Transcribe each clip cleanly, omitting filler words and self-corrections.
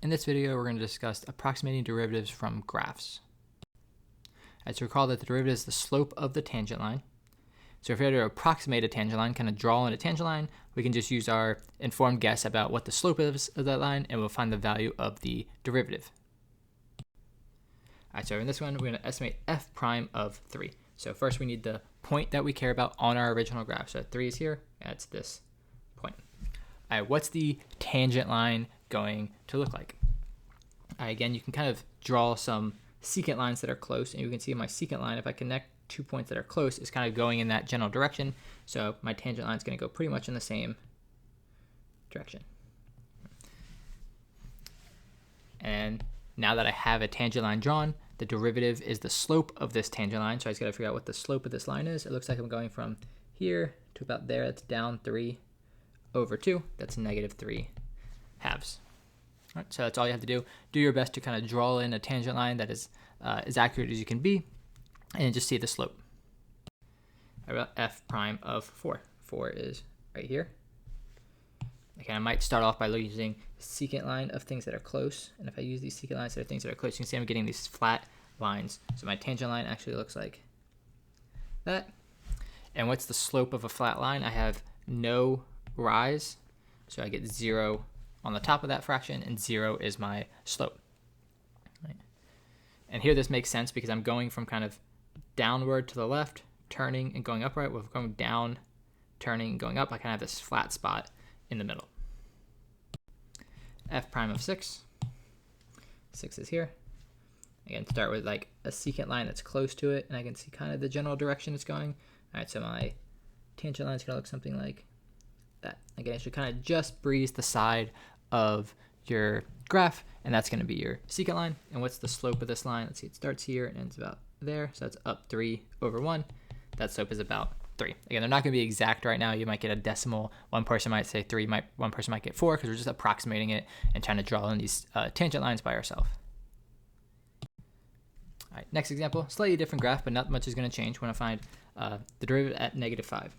In this video, we're going to discuss approximating derivatives from graphs. So recall that the derivative is the slope of the tangent line. So if we had to approximate a tangent line, kind of draw in a tangent line, we can just use our informed guess about what the slope is of that line, and we'll find the value of the derivative. All right, so in this one, we're going to estimate f prime of 3. So first we need the point that we care about on our original graph. So 3 is here, that's this point. All right, what's the tangent line going to look like? Again, you can kind of draw some secant lines that are close, and you can see my secant line, if I connect 2 points that are close, is kind of going in that general direction. So my tangent line is going to go pretty much in the same direction. And now that I have a tangent line drawn, the derivative is the slope of this tangent line. So I just got to figure out what the slope of this line is. It looks like I'm going from here to about there. That's down 3 over 2. That's negative 3 halves. All right, so that's all you have to do. Do your best to kind of draw in a tangent line that is as accurate as you can be, and just see the slope. About f prime of 4. 4 is right here. Again, I might start off by using secant line of things that are close, and if I use these secant lines that are things that are close, you can see I'm getting these flat lines. So my tangent line actually looks like that. And what's the slope of a flat line? I have no rise, so I get 0 on the top of that fraction, and 0 is my slope. Right. And here this makes sense because I'm going from kind of downward to the left, turning and going upright. We're going down, turning, and going up. I kind of have this flat spot in the middle. F prime of 6. 6 is here. Again, start with like a secant line that's close to it, and I can see kind of the general direction it's going. All right, so my tangent line is going to look something like that. Again, it should kind of just breeze the side of your graph, and that's going to be your secant line. And what's the slope of this line? Let's see, it starts here and ends about there, so that's up 3 over 1. That slope is about 3. Again, they're not going to be exact right now. You might get a decimal. One person might say 3, one person might get 4, because we're just approximating it and trying to draw in these tangent lines by ourselves. All right, next example, slightly different graph, but not much is going to change. We want to find the derivative at negative 5.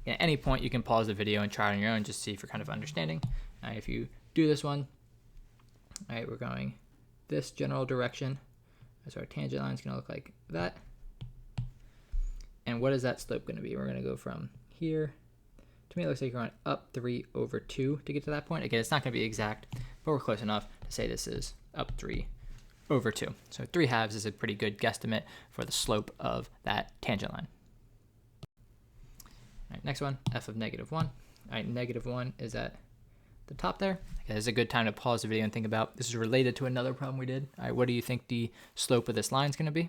At any point, you can pause the video and try it on your own, just see if you're kind of understanding. If you do this one, all right, we're going this general direction. So our tangent line is going to look like that. And what is that slope going to be? We're going to go from here. To me, it looks like you're going up 3 over 2 to get to that point. Again, it's not going to be exact, but we're close enough to say this is up 3 over 2. So 3 halves is a pretty good guesstimate for the slope of that tangent line. All right, next one, f of negative 1. All right, negative 1 is at the top there. Okay, this is a good time to pause the video and think about, this is related to another problem we did. All right, what do you think the slope of this line is going to be?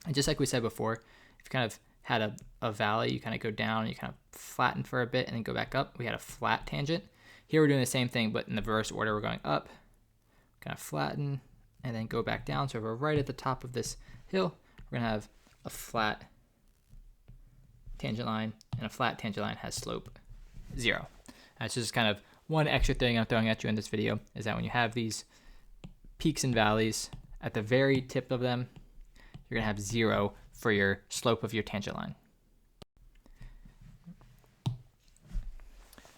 And just like we said before, if you kind of had a valley, you kind of go down, and you kind of flatten for a bit, and then go back up. We had a flat tangent. Here we're doing the same thing, but in the reverse order. We're going up, kind of flatten, and then go back down. So we're right at the top of this hill. We're going to have a flat tangent line, and a flat tangent line has slope 0. That's just kind of one extra thing I'm throwing at you in this video, is that when you have these peaks and valleys, at the very tip of them, you're going to have 0 for your slope of your tangent line.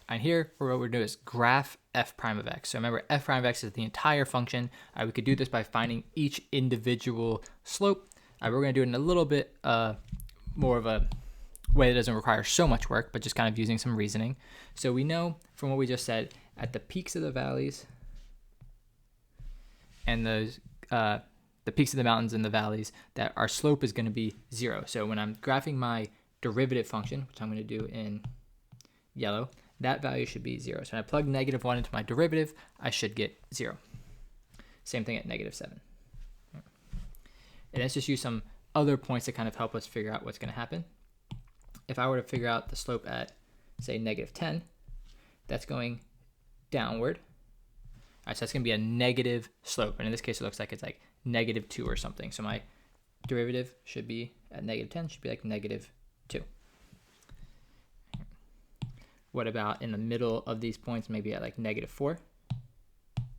And here, what we're doing is graph f prime of x. So remember, f prime of x is the entire function. We could do this by finding each individual slope. We're going to do it in a little bit more of a way that doesn't require so much work, but just kind of using some reasoning. So we know from what we just said, at the peaks of the valleys and those the peaks of the mountains and the valleys, that our slope is going to be 0. So when I'm graphing my derivative function, which I'm going to do in yellow, that value should be 0. So when I plug negative 1 into my derivative, I should get 0. Same thing at negative 7. And let's just use some other points to kind of help us figure out what's going to happen. If I were to figure out the slope at, say, negative 10, that's going downward. All right, so that's going to be a negative slope. And in this case, it looks like it's like negative 2 or something. So my derivative should be at negative 10, should be like negative 2. What about in the middle of these points, maybe at like negative 4? All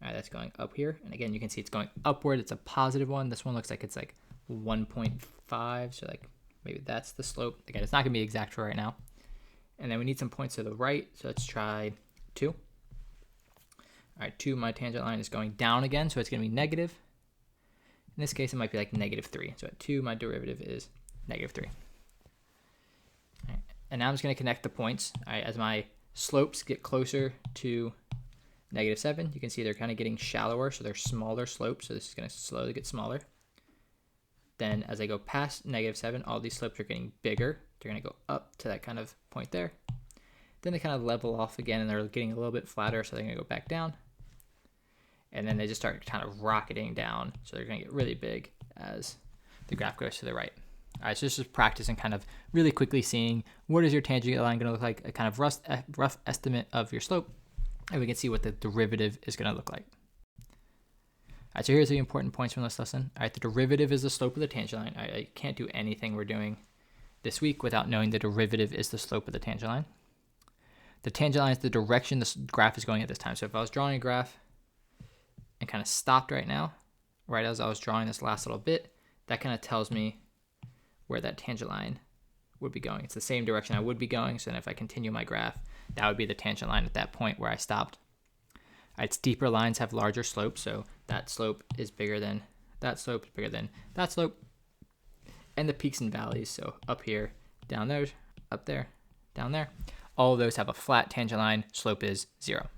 right, that's going up here. And again, you can see it's going upward. It's a positive one. This one looks like it's like 1.5. So like maybe that's the slope. Again, it's not going to be exact for right now. And then we need some points to the right. So let's try 2. All right, 2, my tangent line is going down again, so it's going to be negative. In this case, it might be like -3. So at 2, my derivative is -3. All right, and now I'm just going to connect the points. All right, as my slopes get closer to -7, you can see they're kind of getting shallower, so they're smaller slopes. So this is going to slowly get smaller. Then as I go past -7, all these slopes are getting bigger. They're going to go up to that kind of point there. Then they kind of level off again, and they're getting a little bit flatter, so they're going to go back down. And then they just start kind of rocketing down, so they're going to get really big as the graph goes to the right. All right, so this is practice and kind of really quickly seeing what is your tangent line going to look like, a kind of rough estimate of your slope, and we can see what the derivative is going to look like. All right, so here's the important points from this lesson. All right, the derivative is the slope of the tangent line. I can't do anything we're doing this week without knowing the derivative is the slope of the tangent line. The tangent line is the direction this graph is going at this time. So if I was drawing a graph and kind of stopped right now, right as I was drawing this last little bit, that kind of tells me where that tangent line would be going. It's the same direction I would be going. So then if I continue my graph, that would be the tangent line at that point where I stopped. All right, steeper lines have larger slopes, so that slope is bigger than that slope, is bigger than that slope. And the peaks and valleys, so up here, down there, up there, down there, all of those have a flat tangent line, slope is 0.